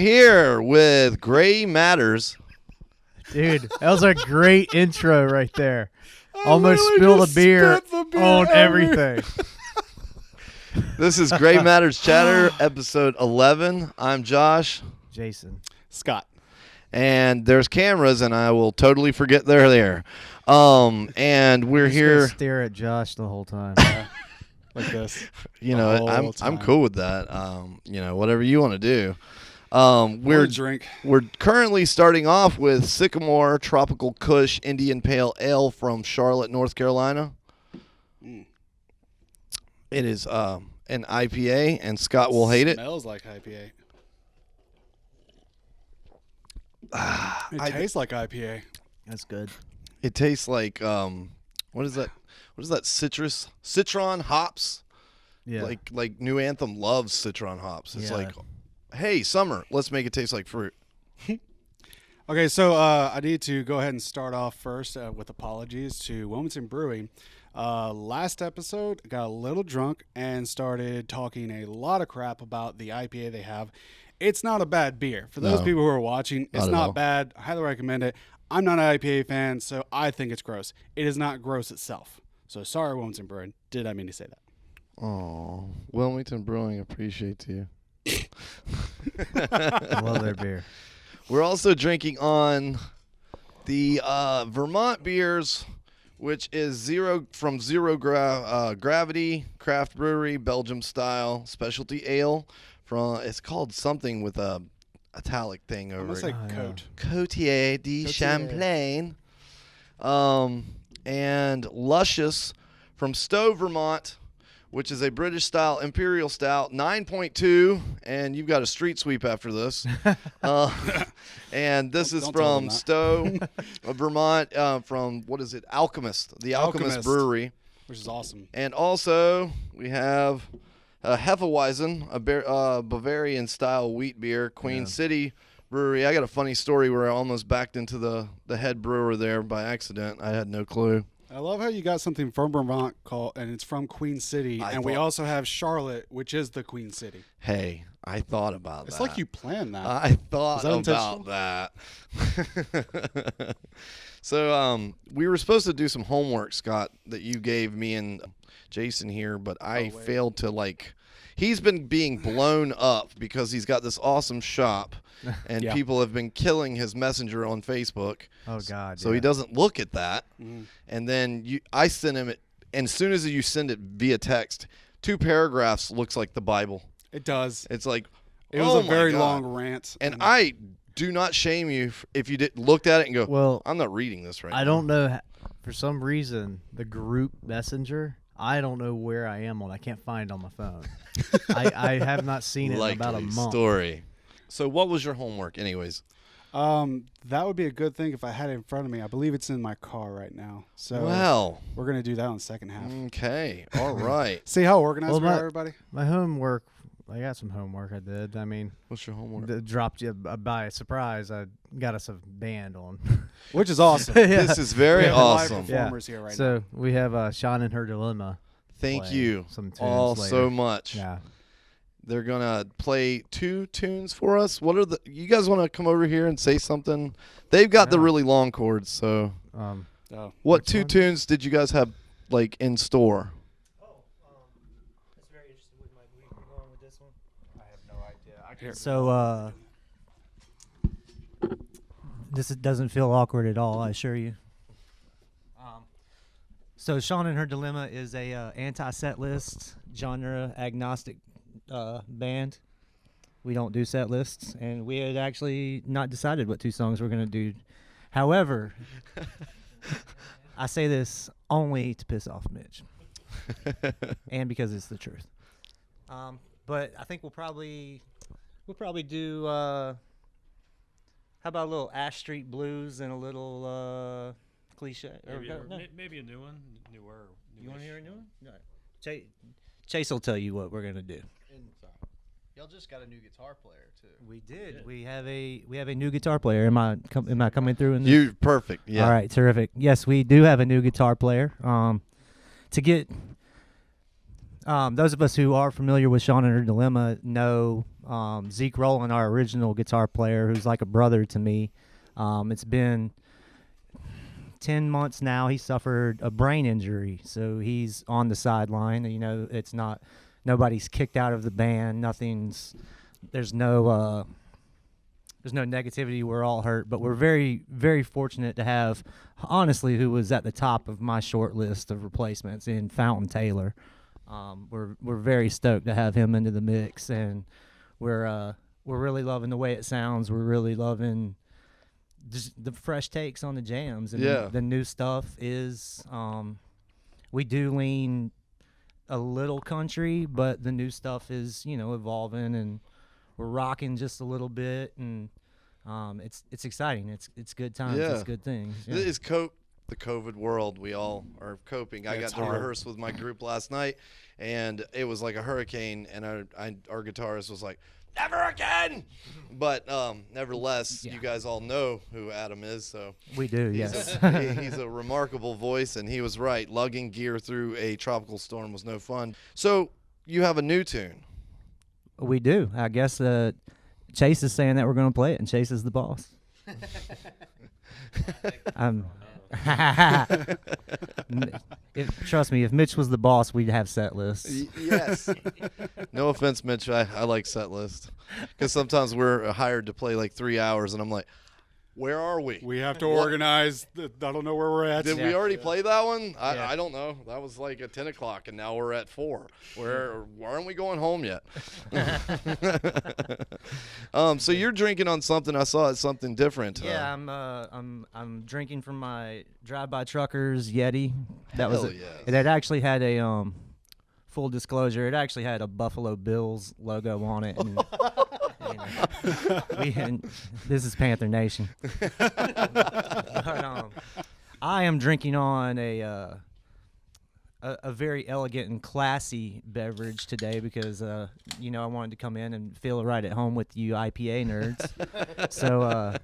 here with Gray Matterz. Dude, that was a great intro right there. Almost spilled a beer on everything. This is Gray Matterz Chatter, episode 11. I'm Josh. Jason. Scott. And there's cameras, and I will totally forget they're there. And we're here. Stare at Josh the whole time. Like this. You know, I'm cool with that. You know, whatever you want to do. We're currently starting off with Sycamore Tropical Kush Indian Pale Ale from Charlotte, North Carolina. It is an IPA, and Scott will hate it. Smells like IPA. It tastes like IPA. That's good. It tastes like what is that? What is that? Citron hops. Yeah. Like New Anthem loves citron hops. It's Yeah. like, hey, summer, let's make it taste like fruit. Okay, so I need to go ahead and start off first with apologies to Wilmington Brewing. Last episode, got a little drunk and started talking a lot of crap about the IPA they have. It's not a bad beer. For those people who are watching, it's not bad. I highly recommend it. I'm not an IPA fan, so I think it's gross. It is not gross itself. So sorry, Wilmington Brewing. Did I mean to say that? Oh, Wilmington Brewing appreciates you. I love their beer. We're also drinking on the Vermont beers, which is Zero Gravity Craft Brewery, Belgium style specialty ale. It's called something with a italic thing over Almost it. like Cote. Cote de Champlain. And Luscious from Stowe, Vermont, which is a British style imperial stout, 9.2, and you've got a street sweep after this. And this is from Stowe, Vermont, from what is it? Alchemist, the Alchemist Brewery, which is awesome. And also we have Hefeweizen, a Bavarian style wheat beer, Queen City Brewery. I got a funny story where I almost backed into the head brewer there by accident. I had no clue. I love how you got something from Vermont and it's from Queen City, we also have Charlotte, which is the Queen City. Hey, I thought about that. It's like you planned that. I thought about that. So we were supposed to do some homework, Scott, that you gave me and Jason here, but I failed to he's been being blown up because he's got this awesome shop, and people have been killing his messenger on Facebook. Oh, God. So he doesn't look at that. And then I sent him it, and as soon as you send it via text, 2 paragraphs looks like the Bible. It does. It's like, it was a very long rant. And I do not shame you if you looked at it and go, well, I'm not reading this right now. I don't know. For some reason, the group messenger, I don't know where I am on. I can't find it on my phone. I have not seen it in about a month. Story. So what was your homework anyways? That would be a good thing if I had it in front of me. I believe it's in my car right now. So we're going to do that on the second half. Okay. All right. See how organized we are, everybody? My homework, I got some homework I did. I mean, what's your homework? Dropped you by surprise. I got us a band on. Which is awesome. This is very awesome. Live performers here right now. So we have Sean and Her Dilemma. Thank you some tunes all later. so much. Yeah. They're going to play 2 tunes for us. What are you guys want to come over here and say something? They've got the really long chords, so. What 2 tunes did you guys have in store? That's very interesting. Would we be going with this one? I have no idea. So this doesn't feel awkward at all, I assure you. So Sean and Her Dilemma is a anti-set list, genre agnostic band. We don't do set lists, and we had actually not decided what 2 songs we're going to do. However, I say this only to piss off Mitch, and because it's the truth. But I think we'll probably do. How about a little Ash Street Blues and a little cliche? Maybe a new one, newer. You want to hear a new one? No. Chase will tell you what we're gonna do. Y'all just got a new guitar player too. We did. Yeah. We have a new guitar player. Am I coming through? In You perfect. Yeah. All right. Terrific. Yes, we do have a new guitar player. To get Those of us who are familiar with Sean and Her Dilemma know Zeke Rowland, our original guitar player, who's like a brother to me. It's been 10 months now. He suffered a brain injury, so he's on the sideline. You know, it's not, nobody's kicked out of the band. There's no negativity. We're all hurt, but we're very, very fortunate to have, honestly, who was at the top of my short list of replacements in Fountain Taylor. We're very stoked to have him into the mix, and we're really loving the way it sounds. We're really loving just the fresh takes on the jams, and the new stuff is we do lean a little country, but the new stuff is, you know, evolving, and we're rocking just a little bit, and it's exciting. It's good times. Yeah. It's good things. Yeah. It is the COVID world. We all are coping. I got It's to hard. rehearse with my group last night, and it was like a hurricane, and our guitarist was like, never again. But nevertheless, you guys all know who Adam is, so We do, yes. he's a remarkable voice, and he was right. Lugging gear through a tropical storm was no fun. So you have a new tune. We do. I guess Chase is saying that we're going to play it, and Chase is the boss. Trust me, if Mitch was the boss, we'd have set lists. Yes. No offense, Mitch. I like set list, because sometimes we're hired to play like 3 hours, and I'm like, where are we? We have to organize. I don't know where we're at. Did we already play that one? I don't know. That was like at 10 o'clock, and now we're at 4. Why aren't we going home yet? So you're drinking on something. I saw it's something different. Yeah, I'm drinking from my Drive-By Truckers Yeti. That was Hell it. yes. It had actually had a full disclosure. It actually had a Buffalo Bills logo on it. And, this is Panther Nation. But, I am drinking on a very elegant and classy beverage today because I wanted to come in and feel right at home with you IPA nerds. So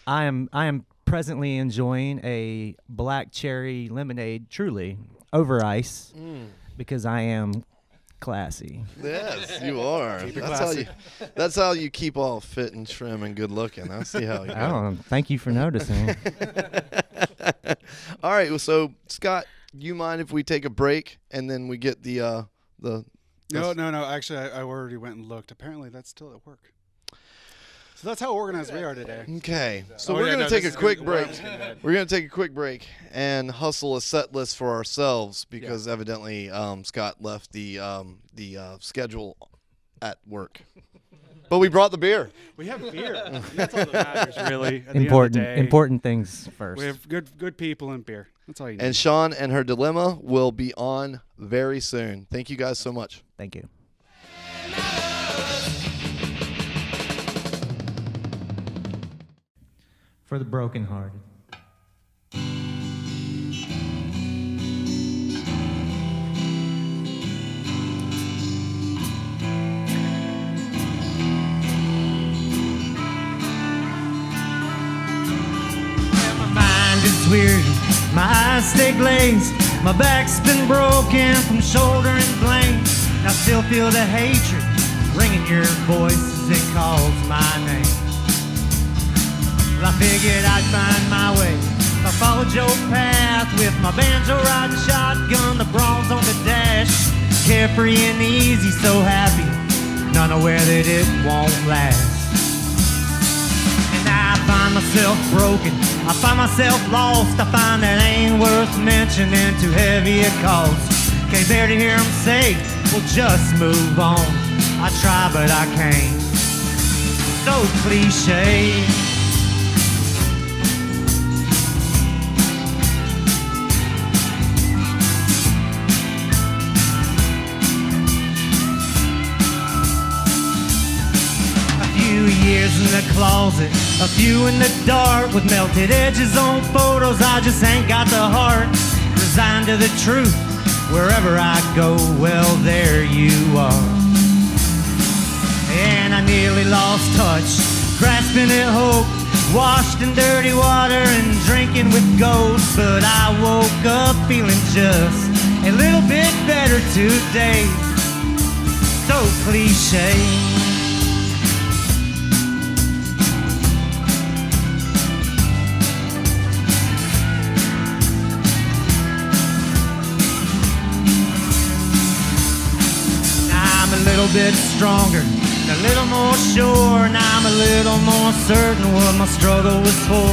I am presently enjoying a black cherry lemonade, truly over ice, because I am classy. Yes, you are. That's how you keep all fit and trim and good looking. I see how you go. Oh, thank you for noticing. All right. Well, so Scott, you mind if we take a break and then we get the No. Actually, I already went and looked. Apparently, that's still at work. So that's how organized we are today. Okay. So we're gonna take a quick break. We're gonna take a quick break and hustle a set list for ourselves because evidently Scott left the schedule at work. But we brought the beer. We have beer. That's all that matters, really. At the end of the day. Important things first. We have good people and beer. That's all you need. And Sean and Her Dilemma will be on very soon. Thank you guys so much. Thank you. For the brokenhearted. My mind is weary, my eyes stay glazed, my back's been broken from shoulder and blame. I still feel the hatred ringing your voice as it calls my name. I figured I'd find my way. I followed your path with my banjo riding shotgun, the bronze on the dash. Carefree and easy, so happy, none aware that it won't last. And I find myself broken, I find myself lost. I find that ain't worth mentioning, too heavy a cost. Can't bear to hear them say, well, just move on. I try, but I can't. So cliche. Years in the closet, a few in the dark, with melted edges on photos. I just ain't got the heart, resigned to the truth. Wherever I go, well, there you are. And I nearly lost touch, grasping at hope, washed in dirty water and drinking with ghosts. But I woke up feeling just a little bit better today. so cliche. I'm a little bit stronger, a little more sure, and I'm a little more certain what my struggle was for.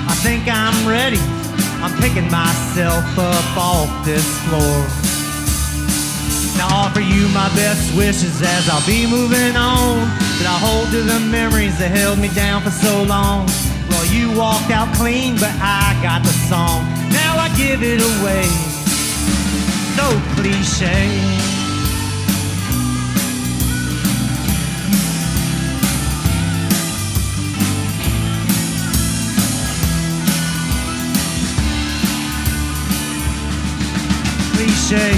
I think I'm ready, I'm picking myself up off this floor. Now I offer you my best wishes as I'll be moving on, but I hold to the memories that held me down for so long. Well, you walked out clean, but I got the song. Now I give it away, so cliche. Cliche.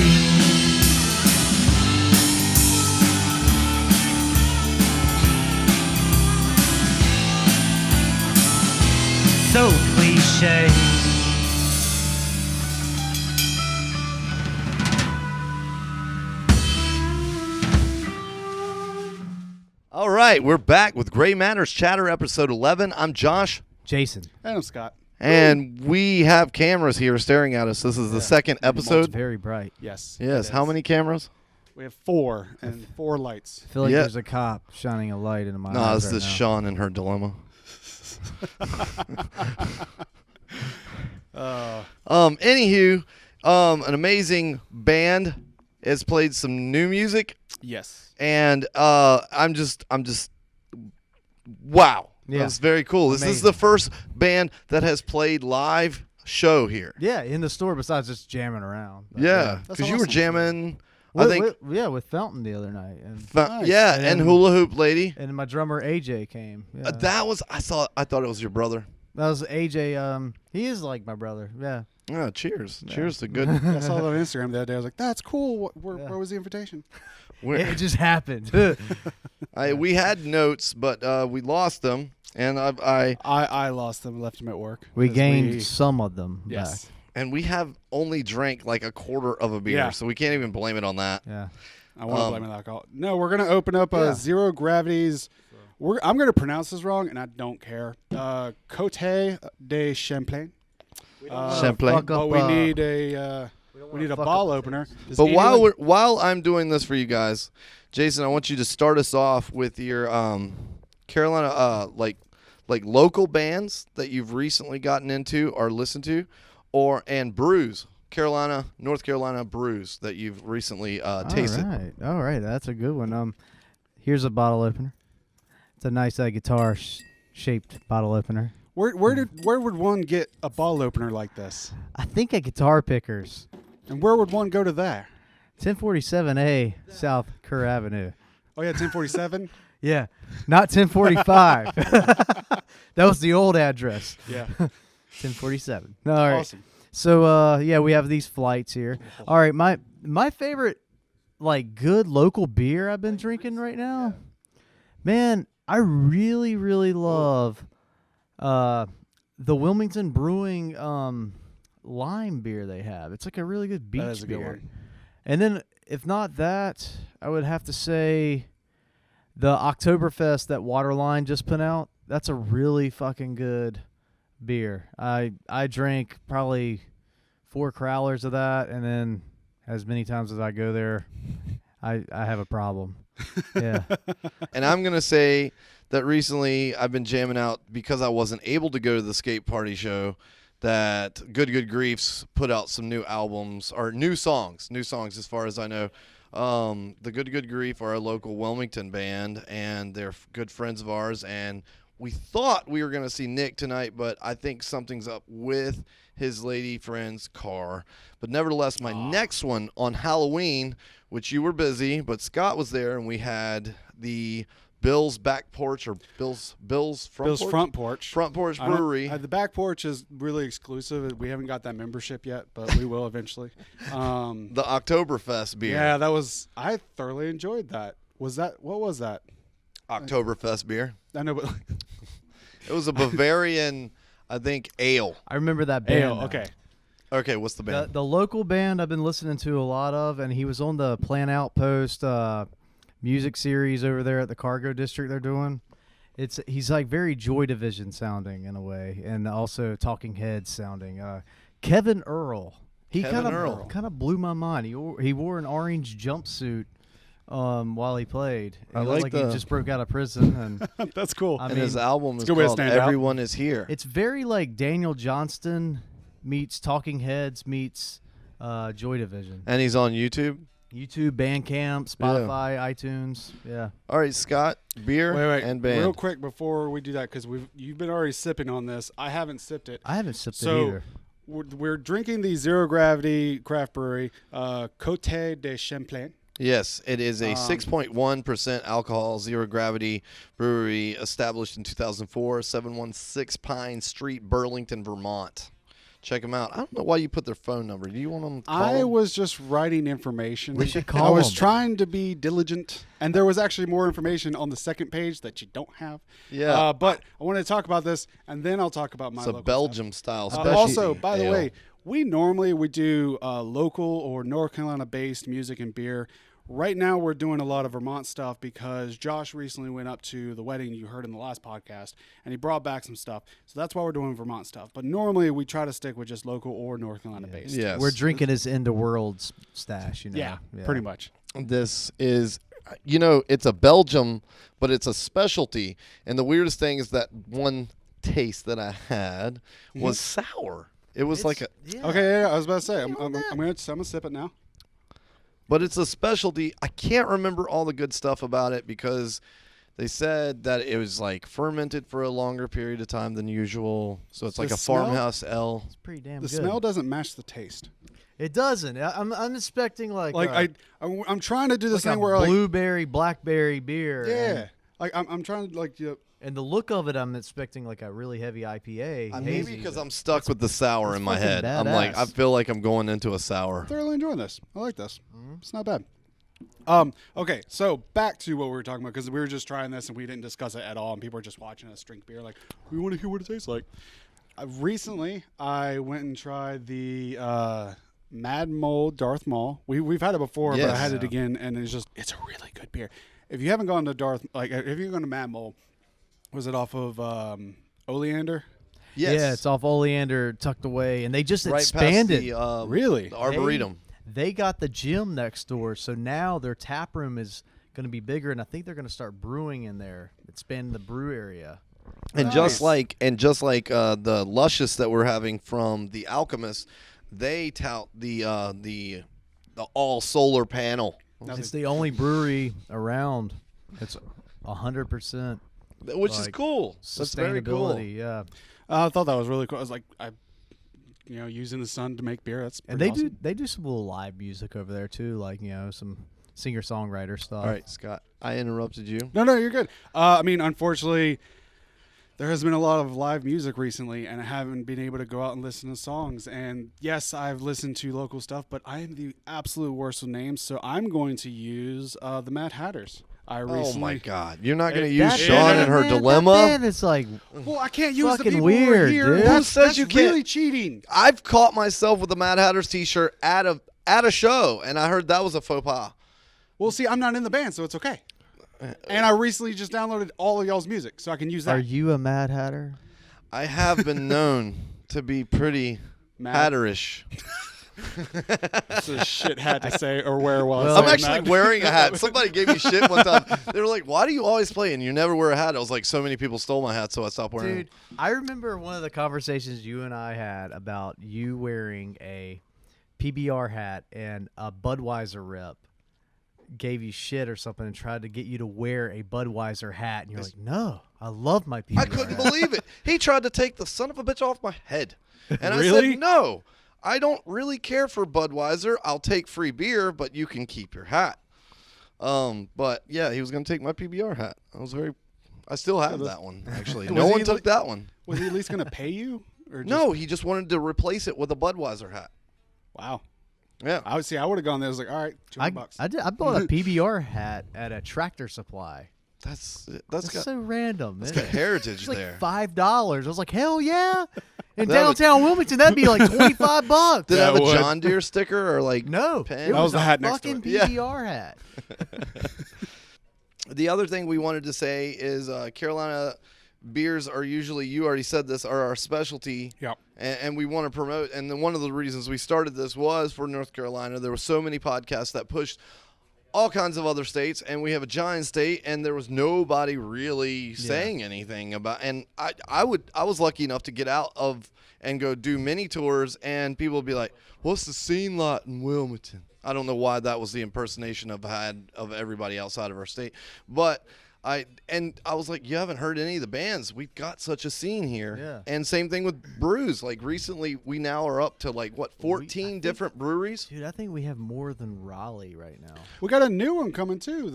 So cliche. All right, we're back with Gray Matterz Chatter, episode 11. I'm Josh, Jason. And I'm Scott. and we have cameras here staring at us. This is the second It's episode. very bright. Yes. Yes. it How is. many cameras? We have 4 and 4 lights. I feel like Yeah. there's a cop shining a light into my No, eyes this right is now. Sean and her dilemma. Anywho, an amazing band has played some new music, Yes. and I'm just wow. Yeah. That's very cool. This is Amazing. the first band that has played live show here. Yeah, in the store besides just jamming around. But, Yeah, That's because you were awesome. jamming. I think with Fountain the other night, and Nice. yeah, And and then- Hula Hoop Lady. my drummer AJ came. Yeah. That was I thought it was your brother. That was AJ. He is like my brother. Yeah. Oh, cheers. Cheers to good. I saw that on Instagram the other day. I was like, that's cool. Where was the invitation? It just happened. We had notes, but we lost them, and I lost them, left them at work. we 'Cause gained some of them Yes. back. and we have only drank like a quarter of a beer, Yeah. so we can't even blame it on that. Yeah. I want to blame it on alcohol. No, we're going to open up Zero Gravity's. I'm going to pronounce this wrong, and I don't care. Cote de Champlain. Champlain. fuck But up, we need a fuck ball up opener. Does But anyone- while I'm doing this for you guys, Jason, I want you to start us off with your Carolina like local bands that you've recently gotten into or listened to, and brews, North Carolina brews that you've recently tasted. All right. That's a good one. Here's a bottle opener. It's a nice guitar shaped bottle opener. where would one get a ball opener like this? I think at Guitar Pickers, And where would one go to there? 1047A South Kerr Avenue. Oh yeah, 1047. Yeah, not 1045. That was the old address. Yeah. 1047. All right. Awesome. So we have these flights here. All right, my favorite like good local beer I've been drinking right now. Man, I really love the Wilmington Brewing lime beer they have. It's like a really good beach That is a good beer. one. And then if not that, I would have to say the Oktoberfest that Waterline just put out. That's a really fucking good beer. I drank probably 4 crowlers of that, and then as many times as I go there, I have a problem. Yeah. And I'm going to say that recently I've been jamming out because I wasn't able to go to the skate party show, that Good Griefs put out some new albums or new songs as far as I know. The Good Grief are a local Wilmington band, and they're good friends of ours, and we thought we were going to see Nick tonight, but I think something's up with his lady friend's car. But nevertheless, my next one on Halloween, which you were busy, but Scott was there, and we had the Bill's Back Porch, or Bill's Front Porch. Front Porch I don't- Brewery. the back porch is really exclusive. We haven't got that membership yet, but we will eventually. The Oktoberfest beer. Yeah, I thoroughly enjoyed that. What was that? Oktoberfest beer. I know, but It was a Bavarian, I think, ale. I remember that band. ale. now. Okay. Okay, what's the band? The local band I've been listening to a lot of, and he was on the Plan Outpost music series over there at the Cargo District they're doing. He's like very Joy Division sounding in a way, and also Talking Heads sounding. Kevin Earl. He kind of blew my mind. He wore an orange jumpsuit while he played. It looked like he just broke out of prison. And That's cool. I And mean, his album is good way to called stand out. Everyone Is Here. it's very like Daniel Johnston meets Talking Heads meets Joy Division. And he's on YouTube. YouTube, Bandcamp, Spotify, iTunes. Yeah. All right, Scott, beer Wait, and band. real quick before we do that, because you've been already sipping on this. I haven't sipped it. I haven't sipped it So either. we're drinking the Zero Gravity Craft Brewery, Cote de Champlain. Yes, it is a 6.1% alcohol, zero gravity brewery established in 2004, 716 Pine Street, Burlington, Vermont. Check them out. I don't know why you put their phone number. Do you want them to call I them? was just writing information. We should I call was them. trying to be diligent, and there was actually more information on the second page that you don't have. Yeah. But I want to talk about this, and then I'll talk about my It's a local Belgium style stuff. specialty. Also, by the ale. way, we normally do local or North Carolina-based music and beer. Right now, we're doing a lot of Vermont stuff because Josh recently went up to the wedding you heard in the last podcast, and he brought back some stuff. So that's why we're doing Vermont stuff. But normally, we try to stick with just local or North Carolina-based. Yes. We're drinking his End of World stash, you know. Yeah, pretty much. This is, it's a Belgium, but it's a specialty. And the weirdest thing is that one taste that I had was sour. It was like a, Okay, yeah, I was about to say, I'm gonna sip it now. but it's a specialty. I can't remember all the good stuff about it because they said that it was like fermented for a longer period of time than usual. So it's like The a smell? farmhouse ale. It's pretty damn The good. smell doesn't match the taste. It doesn't. I'm expecting like I'm trying to do this like thing a where blueberry, blackberry beer. yeah, like I'm trying to like And the look of it, I'm expecting like a really heavy IPA. Maybe hazy, because but I'm stuck with the sour in my fucking head. I'm like, I badass. feel like I'm going into a sour. thoroughly enjoying this. I like this. It's not bad. Okay, so back to what we were talking about because we were just trying this and we didn't discuss it at all, and people were just watching us drink beer. Like, we want to hear what it tastes like. Recently, I went and tried the Mad Mole Darth Mall. We've had it before, but I Yes. had it again, and it's a really good beer. If you haven't gone to if you've gone to Mad Mole, was it off of Oleander? Yes. Yeah, it's off Oleander, tucked away, and they just right expanded. past the, Really? the Arboretum. They got the gym next door, so now their tap room is going to be bigger, and I think they're going to start brewing in there, expand the brew area. And just like the luscious that we're having from the Alchemist, they tout the all solar panel, It's the only brewery around. It's 100% which is like, cool. That's very cool. sustainability. Yeah, I thought that was really cool. I was like, using the sun to make beer. That's and pretty awesome. they do some little live music over there too, like some singer songwriter stuff. All right, Scott, I interrupted you. No, you're good. Unfortunately, there has been a lot of live music recently, and I haven't been able to go out and listen to songs. And yes, I've listened to local stuff, but I am the absolute worst with names, so I'm going to use the Mad Hatters. Oh my God, you're not going to use That Sean band, and her man, dilemma? That band is like Well, I can't use the Fucking people weird, who are here. dude. Who says That's you can't? really cheating. I've caught myself with the Mad Hatters T-shirt at a show, and I heard that was a faux pas. Well, see, I'm not in the band, so it's okay. And I recently just downloaded all of y'all's music, so I can use that. Are you a Mad Hatter? I have been known to be pretty Mad. hatterish. That's a shit hat to say or wear while Well, I'm saying actually that. wearing a hat. Somebody gave me shit one time. They were like, "Why do you always play and you never wear a hat?" I was like, "So many people stole my hat, so I stopped wearing Dude, it." I remember one of the conversations you and I had about you wearing a PBR hat and a Budweiser rep gave you shit or something and tried to get you to wear a Budweiser hat, and you're like, "No, I love my PBR." I couldn't hat." believe it. He tried to take the son of a bitch off my head, and I Really? said, "No, I don't really care for Budweiser. I'll take free beer, but you can keep your hat." But yeah, he was gonna take my PBR hat. I still have that one actually. Was No he one li- took that one. Was he at least going to pay you? Or just, No, he just wanted to replace it with a Budweiser hat. Wow. Yeah. I would have gone there. I was like, all right, $200. I bought a PBR hat at a Tractor Supply. That's That's got so random. it's isn't got it? heritage It's like there. $5. I was like, hell yeah! In That would- downtown Wilmington, that'd be like $25. Did it have That a would. John Deere sticker or like No, pen? it That was was the a hat next to fucking it. Yeah. PBR hat. The other thing we wanted to say is Carolina beers are usually, you already said this, are our specialty. Yep. And we want to promote. And then one of the reasons we started this was for North Carolina. There were so many podcasts that pushed all kinds of other states, and we have a giant state, and there was nobody really saying anything about. And I was lucky enough to get out of and go do mini tours, and people would be like, "What's the scene like in Wilmington?" I don't know why that was the impersonation I've had of everybody outside of our state, but I was like, you haven't heard any of the bands. We've got such a scene here. Yeah. And same thing with brews. Like recently, we now are up to like 14 different breweries. Dude, I think we have more than Raleigh right now. We got a new one coming too.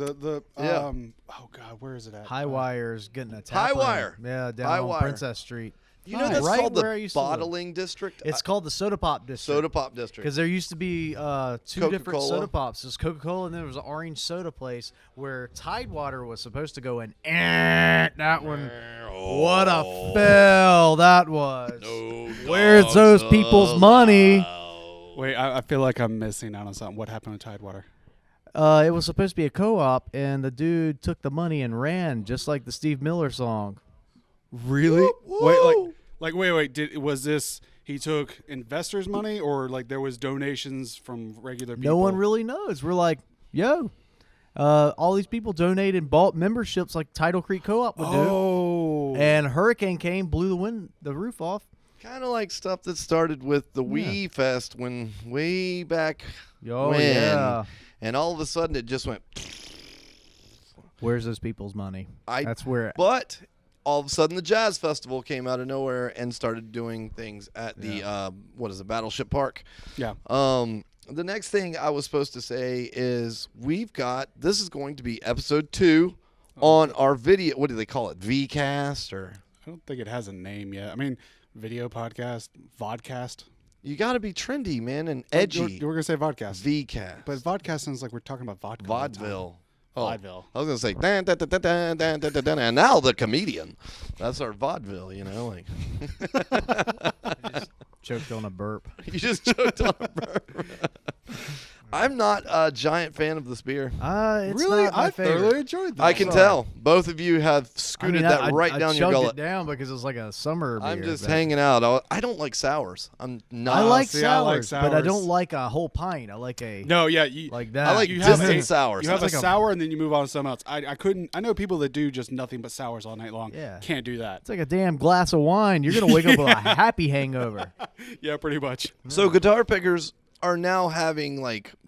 Yeah. Oh God, where is it at? High Wire's getting a tap High room. Wire. Yeah, down High on Wire. Princess Street. You know that's right called where I the used to live. bottling district? It's called the Soda Pop District. Soda Pop District. Because there used to be two different Coca-Cola. soda pops. There's Coca-Cola, and then there was an orange soda place where Tidewater was supposed to go in. That one. What a fail that was. Where's those people's money? Wait, I feel like I'm missing out on something. What happened with Tidewater? It was supposed to be a co-op, and the dude took the money and ran, just like the Steve Miller song. Really? Wait. Was this he took investors' money, or like there was donations from regular people? No one really knows. We're like, yo, all these people donated and bought memberships like Tidal Creek Co-op would Oh. do. And hurricane came, blew the roof off. Kind of like stuff that started with the Wee Fest when way back Oh, when. yeah. And all of a sudden it just went. Where's those people's money? That's where. But all of a sudden the Jazz Festival came out of nowhere and started doing things at the Battleship Park. Yeah. The next thing I was supposed to say is this is going to be episode 2 on our video. What do they call it? VCast or? I don't think it has a name yet. I mean, video podcast, vodcast. You got to be trendy, man, and edgy. We're gonna say vodcast. VCast. But vodcast sounds like we're talking about vodka. all the time. Vaudeville. Vaudeville. I was gonna say dan, dan, dan, dan, dan, dan, dan, dan, dan, and now the comedian. That's our vaudeville, you know, like Choked on a burp. you just choked on a burp. I'm not a giant fan of this beer. It's Really? not my I favorite. thoroughly enjoyed this. I can tell. Both of you have scooted that right down your chugged gullet. it down because it was like a summer beer. I'm just but hanging out. I don't like sours. I'm not. I like see, I like sours, but I sours. don't like a whole pint. I like a No, yeah, you, like that. I like you have distant a- sours. You have a It's like a- sour and then you move on to something else. I couldn't. I know people that do just nothing but sours all night long. Yeah. Can't do that. It's like a damn glass of wine. You're gonna wake up with a happy hangover. Yeah, pretty much. So guitar pickers are now having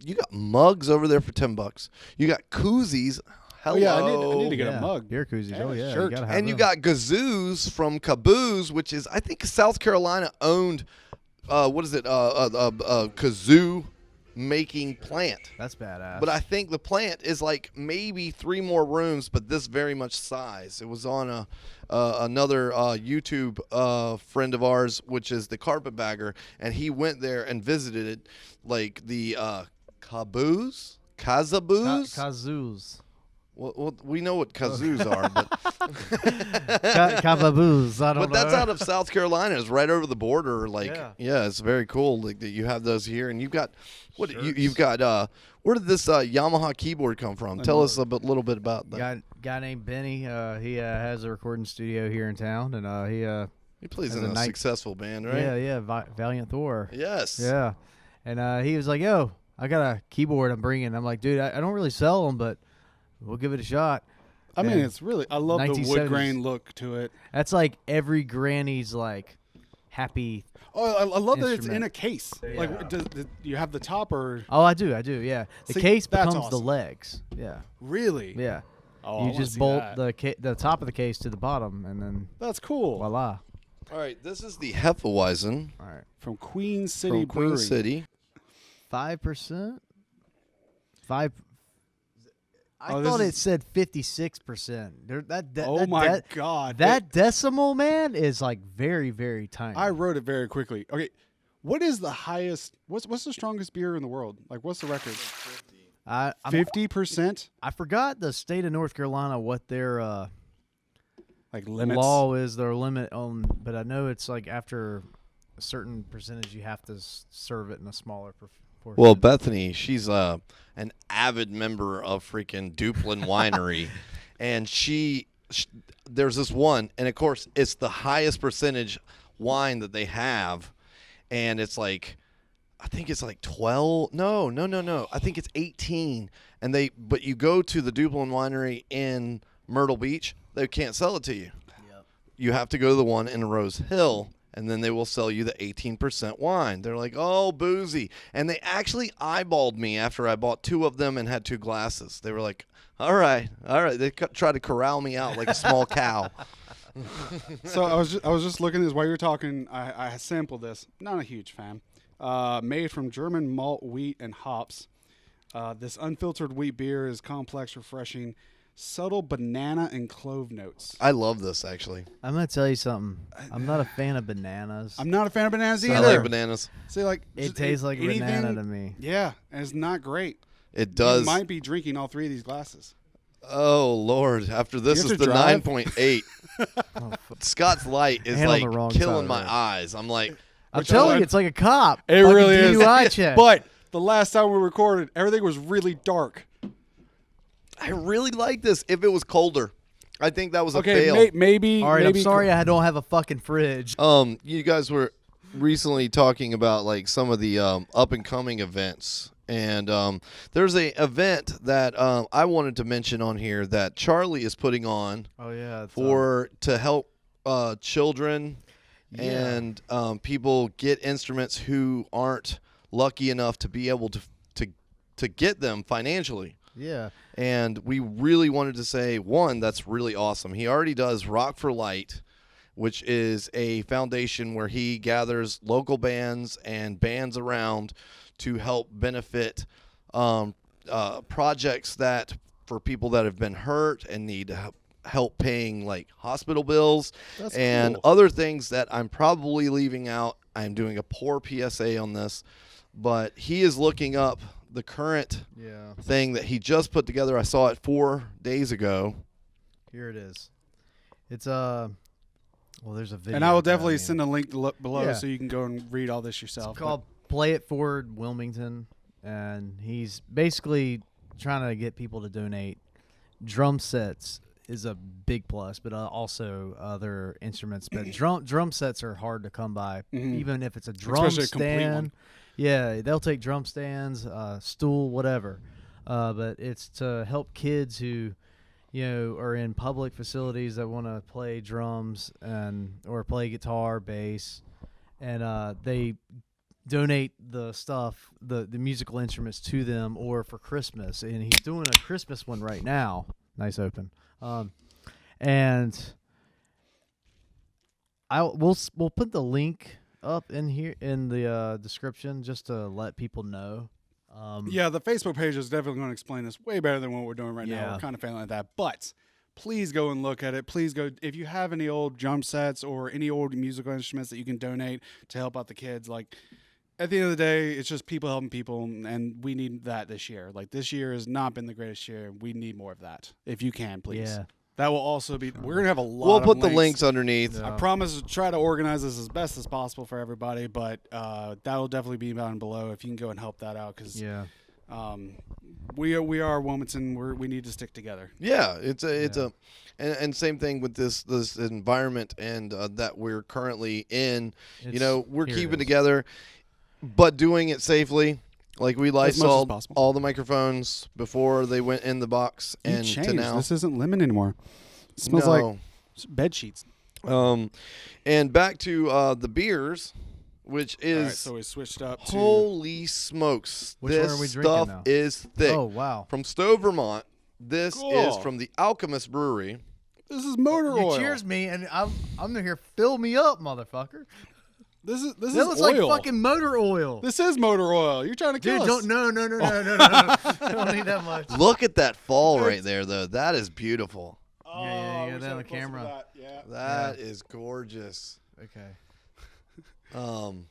you got mugs over there for $10. You got koozies. Hello. Oh, yeah, I need to get Yeah, a mug. beer koozies. And Oh a yeah, shirt. you gotta have And you them. got kazoos from Caboose, which is I think South Carolina owned. What is it? Kazoo making plant. That's badass. But I think the plant is like maybe 3 more rooms, but this very much size. It was on another YouTube friend of ours, which is the Carpetbagger, and he went there and visited it, like the Kazaboos. kazoos. Well, we know what kazoos are, but Kababoos. I don't know. but that's out of South Carolina. It's right over the border. Yeah. It's very cool. Like that you have those here, and you've got you've got. Where did this Yamaha keyboard come from? Tell us a little bit about that. Guy named Benny. He has a recording studio here in town, and He plays as in a a night- successful band, right? yeah, Valiant Thor. Yes. Yeah, and he was like, "Yo, I got a keyboard I'm bringing." I'm like, "Dude, I don't really sell them, but we'll give it a shot." I mean, Yeah. it's really. I love the 1970s. wood grain look to it. That's like every granny's like happy. Oh, I love that it's in Instrument. a case. Yeah. Like, does you have the top or Oh, I do. Yeah, the See, case that's becomes the awesome. legs. Yeah, really? yeah. Oh, I You wanna just see bolt that. the top of the case to the bottom, and then That's cool. voila. All right, this is the Hefeweizen All right, From Queen City from Queen Brewery. City. 5%. 5. I Oh, this thought is- it said 56%. Oh my God! That decimal, man, is like very, very tiny. I wrote it very quickly. Okay, what is the highest? What's the strongest beer in the world? Like, what's the record? 50%. I forgot the state of North Carolina what their Like limits. law is, their limit on, but I know it's like after a certain percentage you have to serve it in a smaller portion. Well, Bethany, she's an avid member of freaking Duplin Winery. and there's this one, and of course it's the highest percentage wine that they have, and it's like, I think it's like 12. No. I think it's 18. But you go to the Duplin Winery in Myrtle Beach, they can't sell it to you. Yep. You have to go to the one in Rose Hill, and then they will sell you the 18% wine. They're like, oh, boozy. And they actually eyeballed me after I bought 2 of them and had 2 glasses. They were like, all right. They tried to corral me out like a small cow. So I was just looking at this while you were talking. I sampled this. Not a huge fan. Made from German malt, wheat, and hops. This unfiltered wheat beer is complex, refreshing, subtle banana and clove notes. I love this, actually. I'm gonna tell you something. I'm not a fan of bananas. I'm not a fan of bananas I either. like bananas. See, like It tastes like a banana to me. Yeah, and it's not great. It does. You might be drinking all 3 of these glasses. Oh, Lord. After this You is have the to drive? 9.8. Scott's Light is Hand on like the wrong killing side my of it. eyes. I'm like, I'm Which telling one? you, it's like a cop. It Fucking really is. DUI check. But the last time we recorded, everything was really dark. I really like this if it was colder. I think that was a Okay, fail. maybe. All right, maybe I'm sorry I don't have a fucking fridge. You guys were recently talking about like some of the up and coming events, and there's a event that I wanted to mention on here that Charlie is putting on Oh yeah, to help children and people get instruments who aren't lucky enough to be able to get them financially. yeah. And we really wanted to say, one, that's really awesome. He already does Rock for Light, which is a foundation where he gathers local bands and bands around to help benefit projects that for people that have been hurt and need help paying like hospital bills and other things that I'm probably leaving out. I'm doing a poor PSA on this, but he is looking up the current thing that he just put together. I saw it 4 days ago. Here it is. It's well, there's a video. And I will of that, definitely man. send a link below Yeah. so you can go and read all this yourself. It's called Play It Forward Wilmington, and he's basically trying to get people to donate. Drum sets is a big plus, but also other instruments. But drum sets are hard to come by, even if it's a drum Especially a complete stand. one. Yeah, they'll take drum stands, stool, whatever. But it's to help kids who, are in public facilities that want to play drums or play guitar, bass, and they donate the stuff, the musical instruments to them, or for Christmas. And he's doing a Christmas one right now. Nice open. And we'll put the link up in here in the description just to let people know. Yeah, the Facebook page is definitely going to explain this way better than what we're doing right now. Yeah. We're kind of failing at that. But please go and look at it. Please go. If you have any old drum sets or any old musical instruments that you can donate to help out the kids, like at the end of the day, it's just people helping people, and we need that this year. Like this year has not been the greatest year. We need more of that. If you can, please. Yeah. That will also be. We're gonna have a lot. We'll of put the links underneath. Yeah. I promise to try to organize this as best as possible for everybody, but that will definitely be down below if you can go and help that out because we are Wilmington. We need to stick together. Yeah, and same thing with this environment and that we're currently in. We're here it keeping is. together, but doing it safely. Like we As much as Lysoled possible. all the microphones before they went in the box, You and to changed. now. This isn't lemon anymore. It smells No. like bed sheets. And back to the beers, which is All right, so we switched up to. holy smokes! Which one this are we drinking stuff now? is thick. Oh wow. From Stowe, Vermont. This is Cool. from the Alchemist Brewery. This is motor You oil. cheers me, and I'm here. Fill me up, motherfucker. This is That looks like oil. fucking motor oil. This is motor oil. You're trying to kill Dude, us. no. I don't need that much. Look at that fall right there, though. That is beautiful. Yeah, we that should on the have posted camera. that. Yeah. That is gorgeous. Okay. You're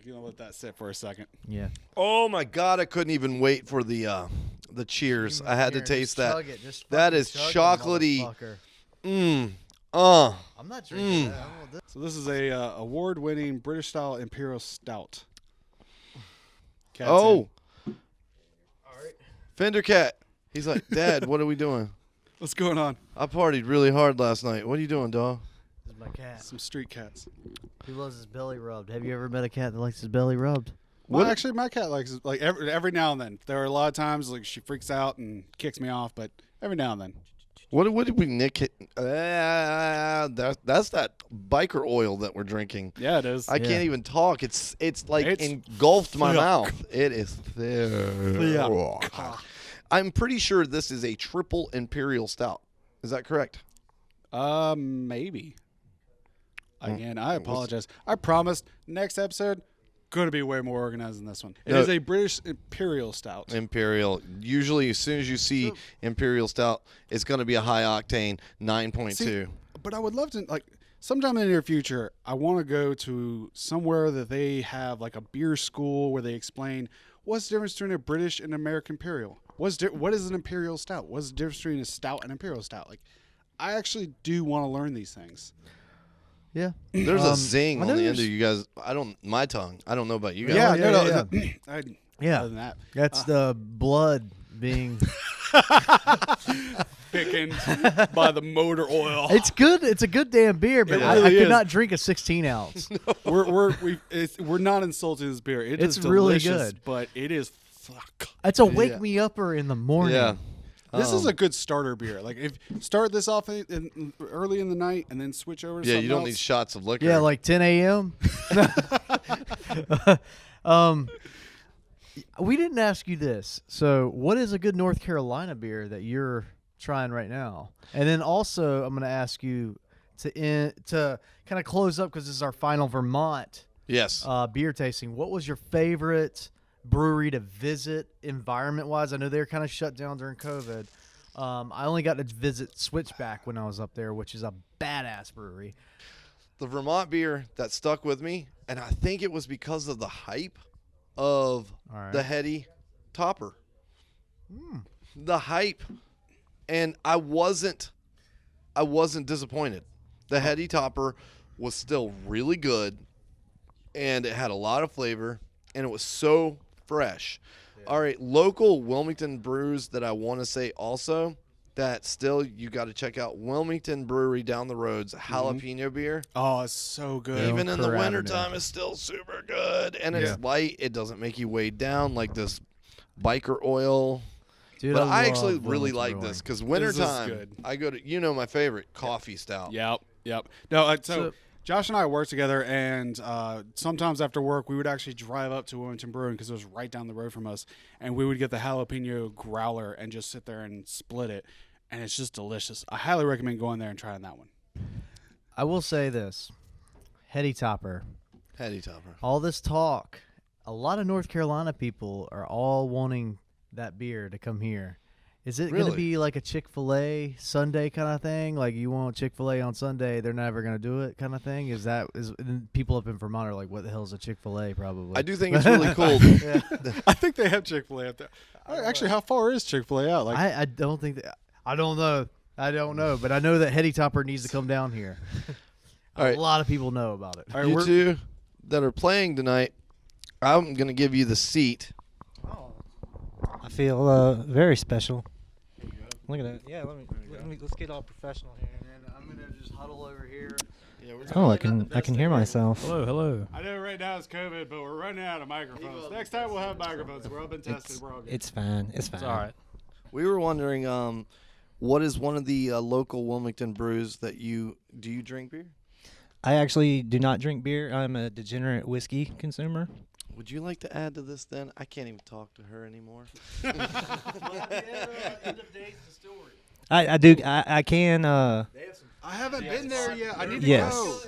gonna let that sit for a second. Yeah. Oh my God! I couldn't even wait for the cheers. I had to Here, taste just that. chug it. Just That fucking is chug it, chocolatey. motherfucker. I'm not drinking that. I don't know. So this is a award-winning British-style Imperial Stout. Cat's Oh, All right. Fender Cat. He's like, Dad, what are we doing? What's going on? I partied really hard last night. What are you doing, dog? This is my cat. Some street cats. He loves his belly rubbed. Have you ever met a cat that likes his belly rubbed? Well, actually, my cat likes it. Like every now and then. There are a lot of times like she freaks out and kicks me off, but every now and then. What did we nick? That's that biker oil that we're drinking. Yeah, it is. I can't even talk. It's like engulfed my mouth. It is thick. I'm pretty sure this is a triple imperial stout. Is that correct? Maybe. Again, I apologize. I promised next episode going to be way more organized than this one. It is a British Imperial Stout. Imperial. Usually, as soon as you see Imperial Stout, it's going to be a high octane 9.2. See, but I would love to, like, sometime in the near future, I want to go to somewhere that they have, like, a beer school where they explain what's the difference between a British and American Imperial. What is an Imperial Stout? What's the difference between a Stout and Imperial Stout? Like, I actually do want to learn these things. Yeah. There's a zing on the end of you guys. My tongue. I don't know about you guys. Yeah, yeah. Other than that. That's the blood being. Thickened by the motor oil. It's good. It's a good damn beer, but I really could is. not drink a 16 ounce. We're not insulting this beer. It's is really delicious, good. but it is fuck. It's a wake me upper in the morning. Yeah. This is a good starter beer. Like if start this off early in the night and then switch over to Yeah, something you don't else. need shots of liquor. Yeah, like 10 a.m. We didn't ask you this. So, what is a good North Carolina beer that you're trying right now? And then also, I'm going to ask you to kind of close up because this is our final Vermont Yes. beer tasting. What was your favorite brewery to visit environment-wise? I know they were kind of shut down during COVID. I only got to visit Switchback when I was up there, which is a badass brewery. The Vermont beer that stuck with me, and I think it was because of the hype of the heady topper. The hype, and I wasn't disappointed. The heady topper was still really good, and it had a lot of flavor, and it was so fresh. Yeah. All right, local Wilmington brews that I want to say also that still you got to check out Wilmington Brewery down the road's jalapeno beer. Oh, it's so good. Even in the wintertime, it's still super good. And it's light. It doesn't make you weighed down like this biker oil. Dude, but I love actually really Wilmington like Brewing. this because This wintertime, is good. I go to, my favorite, coffee stout. Yep. No, so Josh and I work together, and sometimes after work, we would actually drive up to Wilmington Brewing because it was right down the road from us, and we would get the jalapeno growler and just sit there and split it, and it's just delicious. I highly recommend going there and trying that one. I will say this. Heady Topper. Heady topper. All this talk, a lot of North Carolina people are all wanting that beer to come here. Is it going to be like a Chick-fil-A Sunday kind of thing? Like you want Chick-fil-A on Sunday, they're never going to do it kind of thing? Is people up in Vermont are like, what the hell is a Chick-fil-A probably? I do think it's really cool. I think they have Chick-fil-A up there. Actually, how far is Chick-fil-A out? Like, I don't think that, I don't know, but I know that Heady Topper needs to come down here. All right. A lot of people know about it. all right, You two that are playing tonight, I'm going to give you the seat. I feel very special. Look at that. Yeah, let's get all professional here. And I'm going to just huddle over here. Oh, I can hear myself. Hello. I know right now it's COVID, but we're running out of microphones. Next time we'll have microphones. We're all been tested. We're all good. It's fine. It's fine. It's all right. We were wondering, what is one of the local Wilmington brews that do you drink beer? I actually do not drink beer. I'm a degenerate whiskey consumer. Would you like to add to this then? I can't even talk to her anymore. I do. I can. I haven't been there yet. I need to Yes. go.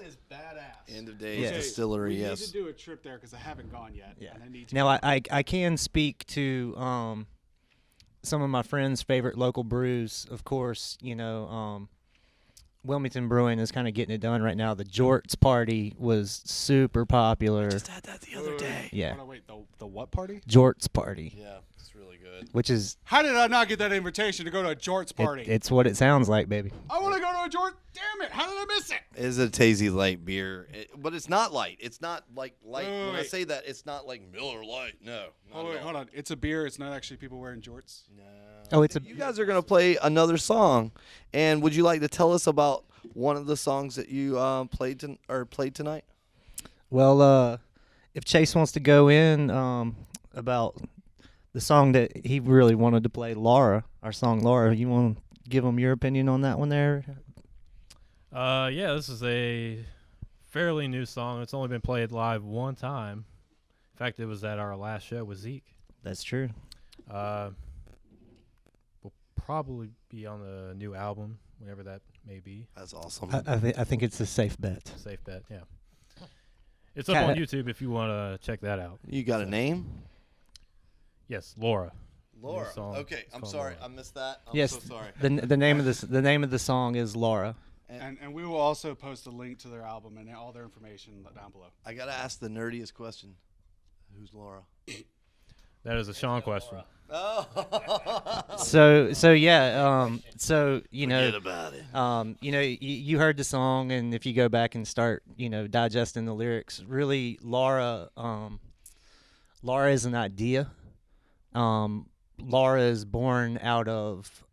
End of Days Yes. Distillery, we yes. need to do a trip there because I haven't gone yet. Yeah. And I need to Now go. I can speak to some of my friends' favorite local brews. Of course, Wilmington Brewing is kind of getting it done right now. The Jorts Party was super popular. Just had that the other day. Yeah. Hold on, wait, the what party? Jorts Party. Yeah, it's really good. good. which is How did I not get that invitation to go to a jorts party? it's what it sounds like, baby. I want to go to a jort. Damn it! How did I miss it? It's a tasty light beer, but it's not light. It's not like light. Wait, When I wait. say that, it's not like Miller Light. No. Not Oh wait, at all. hold on. It's a beer. It's not actually people wearing jorts. No. Oh, it's a You guys are gonna play another song, and would you like to tell us about one of the songs that you played tonight? well. If Chase wants to go in about the song that he really wanted to play, Laura, our song Laura, you want to give him your opinion on that one there? Yeah, this is a fairly new song. It's only been played live one time. In fact, it was at our last show with Zeke. That's true. Will probably be on the new album, whenever that may be. That's awesome. I think it's a safe bet. Safe bet, yeah. It's up on YouTube if you want to check that out. You got a name? Yes, Laura. Laura. New song. Okay, It's I'm called sorry. Laura. I missed that. I'm Yes, so sorry. the name of the song is Laura. And we will also post a link to their album and all their information down below. I gotta ask the nerdiest question. Who's Laura? That is a Sean question. Oh. So yeah, so you know, Forget about it. you know, you heard the song, and if you go back and start, you know, digesting the lyrics, really, Laura is an idea. Laura is born out of,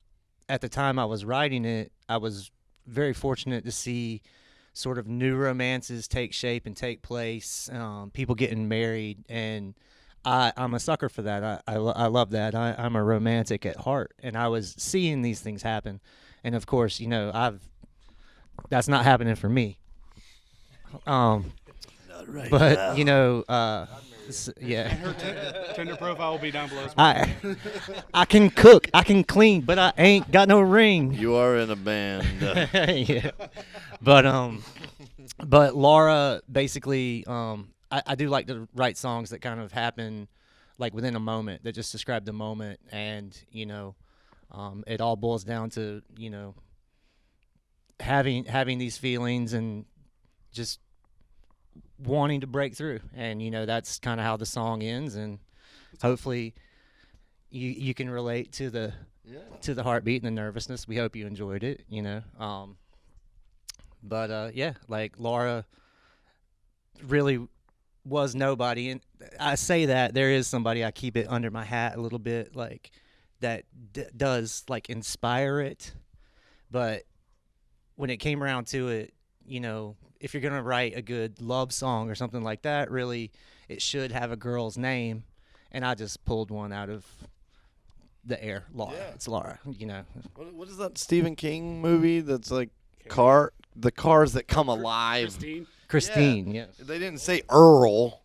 at the time I was writing it, I was very fortunate to see sort of new romances take shape and take place, people getting married, and I'm a sucker for that. I love that. I'm a romantic at heart, and I was seeing these things happen, and of course, you know, that's not happening for me. Not right But now. you know, yeah. And her Tinder profile will be down below as well. I can cook, I can clean, but I ain't got no ring. You are in a band. Yeah. But Laura basically, I do like to write songs that kind of happen like within a moment, that just describe the moment, and you know, it all boils down to, you know, having these feelings and just wanting to break through, and you know, that's kind of how the song ends, and hopefully you can relate to the heartbeat and the nervousness. We hope you enjoyed it, you know. But yeah, like Laura really was nobody, and I say that there is somebody, I keep it under my hat a little bit, like that does like inspire it, but when it came around to it, you know, if you're gonna write a good love song or something like that, really it should have a girl's name, and I just pulled one out of the air. Laura. Yeah. It's Laura, you know. What is that Stephen King movie that's like the cars that come alive? Christine. Christine, yes. They didn't say Earl.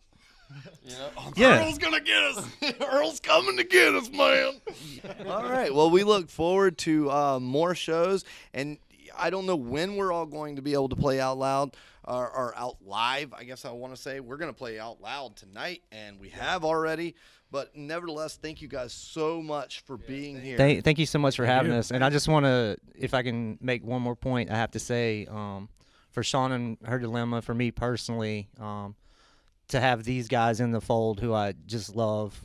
You know? Yeah. Earl's gonna get us. Earl's coming to get us, man. All right. Well, we look forward to more shows, and I don't know when we're all going to be able to play out loud or out live. I guess I want to say we're going to play out loud tonight, and we have already. But nevertheless, thank you guys so much for being here. Thank you so much for having us. And I just want to, if I can make one more point, I have to say, for Sean and her dilemma, for me personally, to have these guys in the fold who I just love.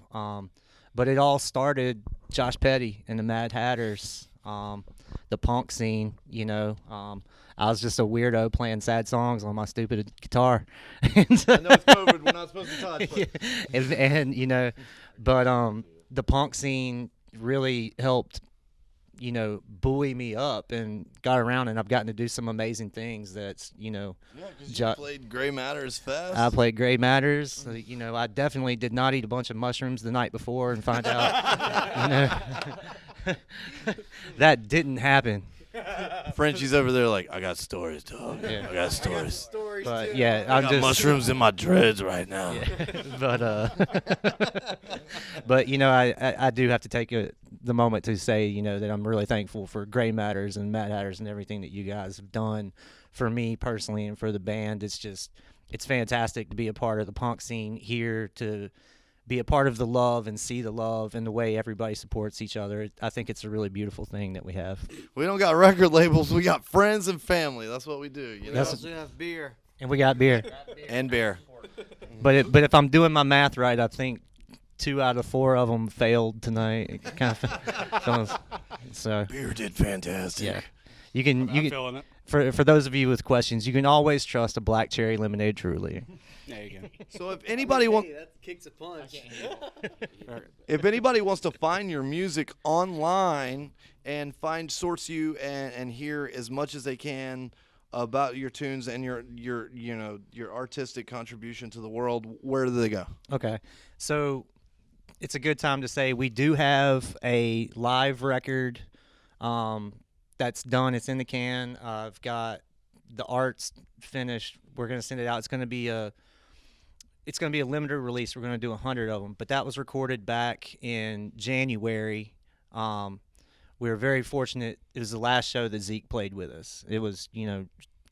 But it all started Josh Petty and the Mad Hatters, the punk scene, you know. I was just a weirdo playing sad songs on my stupid guitar. And, I know it's COVID. We're not supposed to touch. But. and you know, but the punk scene really helped, you know, buoy me up and got around, and I've gotten to do some amazing things. That's, you know, Yeah, because you played Grey Matterz Fest. I played Grey Matterz. You know, I definitely did not eat a bunch of mushrooms the night before and find out, you know, that didn't happen. Frenchie's over there like, I got stories, dog. Yeah. I got stories. But yeah, I I'm got just mushrooms in my dreads right now. Yeah. But you know, I do have to take the moment to say, you know, that I'm really thankful for Grey Matterz and Mad Hatters and everything that you guys have done for me personally and for the band. It's fantastic to be a part of the punk scene here, to be a part of the love and see the love and the way everybody supports each other. I think it's a really beautiful thing that we have. We don't got record labels. We got friends and family. That's what we do. You know? That's- also have beer. And we got beer. And beer. But if I'm doing my math right, I think 2 out of 4 of them failed tonight. It kind of feels, so Beer did fantastic. yeah. You can feeling it. for those of you with questions, you can always trust a black cherry lemonade truly. There you go. So if anybody wants, that kicks a punch. if anybody wants to find your music online and source you and hear as much as they can about your tunes and your artistic contribution to the world, where do they go? Okay, so it's a good time to say we do have a live record that's done. It's in the can. I've got the art's finished. We're gonna send it out. It's gonna be a limited release. We're gonna do 100 of them. But that was recorded back in January. We were very fortunate. It was the last show that Zeke played with us. It was,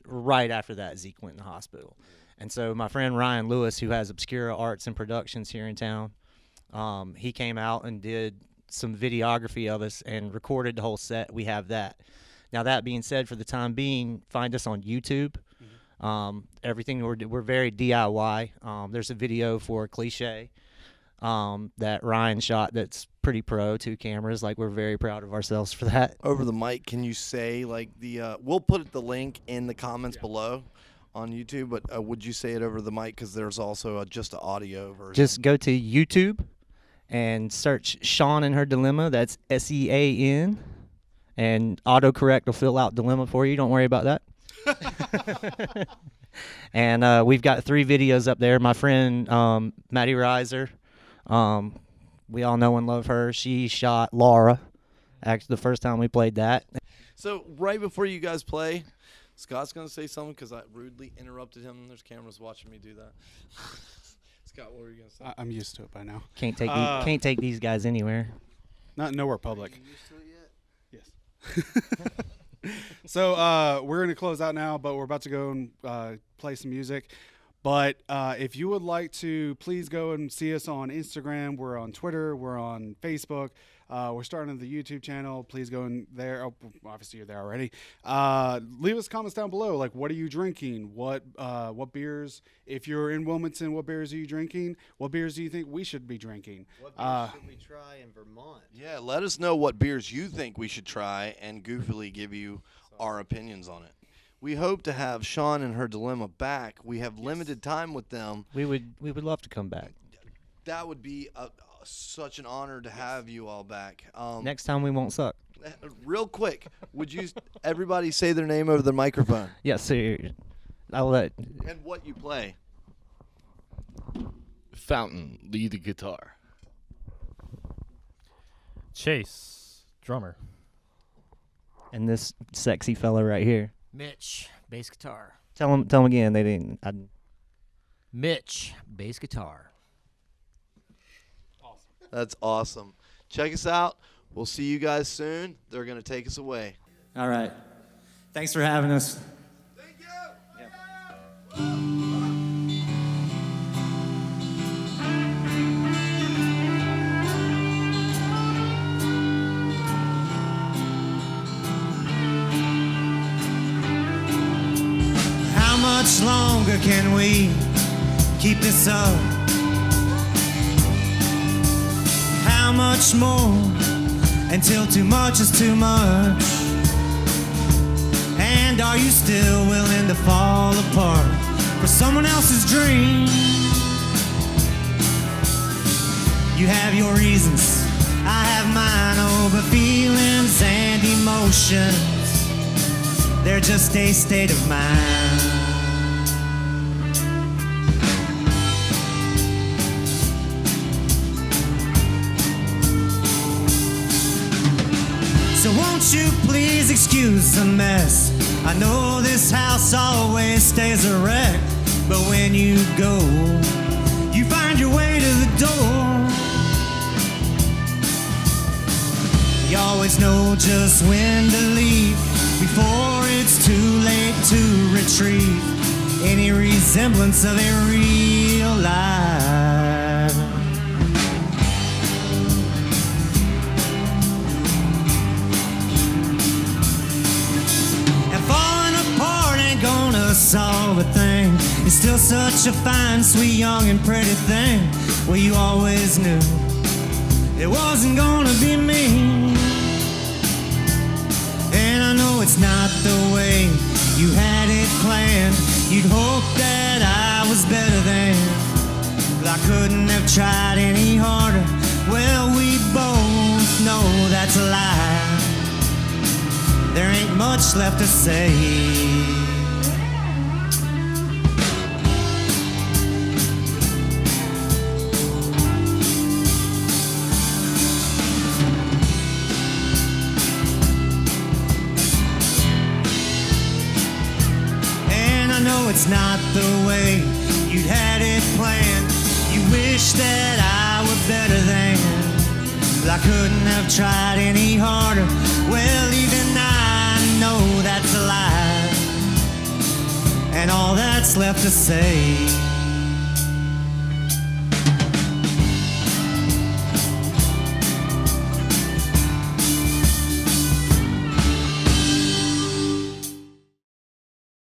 right after that Zeke went in the hospital. And so my friend Ryan Lewis, who has Obscura Arts and Productions here in town, he came out and did some videography of us and recorded the whole set. We have that. Now, that being said, for the time being, find us on YouTube. Everything we're very DIY. There's a video for Cliche that Ryan shot that's pretty pro, 2 cameras. Like, we're very proud of ourselves for that. Over the mic, can you say we'll put the link in the comments below on YouTube, but would you say it over the mic, because there's also just an audio version? Just go to YouTube and search Sean and Her Dilemma. That's SEAN, and autocorrect will fill out Dilemma for you. Don't worry about that. And we've got 3 videos up there. My friend Maddie Reiser, we all know and love her. She shot Laura, actually the first time we played that. So right before you guys play, Scott's going to say something because I rudely interrupted him. There's cameras watching me do that. Scott, what were you going to say? I'm used to it by now. Can't take these guys anywhere. Not nowhere public. Are you used to it yet? Yes. So we're going to close out now, but we're about to go and play some music. But if you would like to, please go and see us on Instagram. We're on Twitter. We're on Facebook. We're starting the YouTube channel. Please go in there. Oh, obviously, you're there already. Leave us comments down below. Like, what are you drinking? What beers? If you're in Wilmington, what beers are you drinking? What beers do you think we should be drinking? What beer should we try in Vermont? Yeah, let us know what beers you think we should try and goofily give you our opinions on it. We hope to have Sean and Her Dilemma back. We have limited time with them. We would love to come back. That would be such an honor to have you all back. Next time we won't suck. Real quick, would you everybody say their name over the microphone? Yes, sir. I'll let. And what you play? Fountain, lead the guitar. Chase, drummer. And this sexy fella right here. Mitch, bass guitar. Tell him again. They didn't. Mitch, bass guitar. That's awesome. Check us out. We'll see you guys soon. They're going to take us away. All right. Thanks for having us. Thank you. How much longer can we keep this up? How much more until too much is too much? And are you still willing to fall apart for someone else's dream? You have your reasons, I have mine. Oh, but feelings and emotions, they're just a state of mind. So won't you please excuse the mess? I know this house always stays a wreck, but when you go, you find your way to the door. You always know just when to leave before it's too late to retrieve any resemblance of a real life. And falling apart ain't gonna solve a thing. You're still such a fine, sweet, young, and pretty thing. Well, you always knew it wasn't gonna be me. And I know it's not the way you had it planned. You'd hope that I was better than. But I couldn't have tried any harder. Well, we both know that's a lie. There ain't much left to say. I know it's not the way you'd had it planned. You wish that I were better than. But I couldn't have tried any harder. Well, even I know that's a lie. And all that's left to say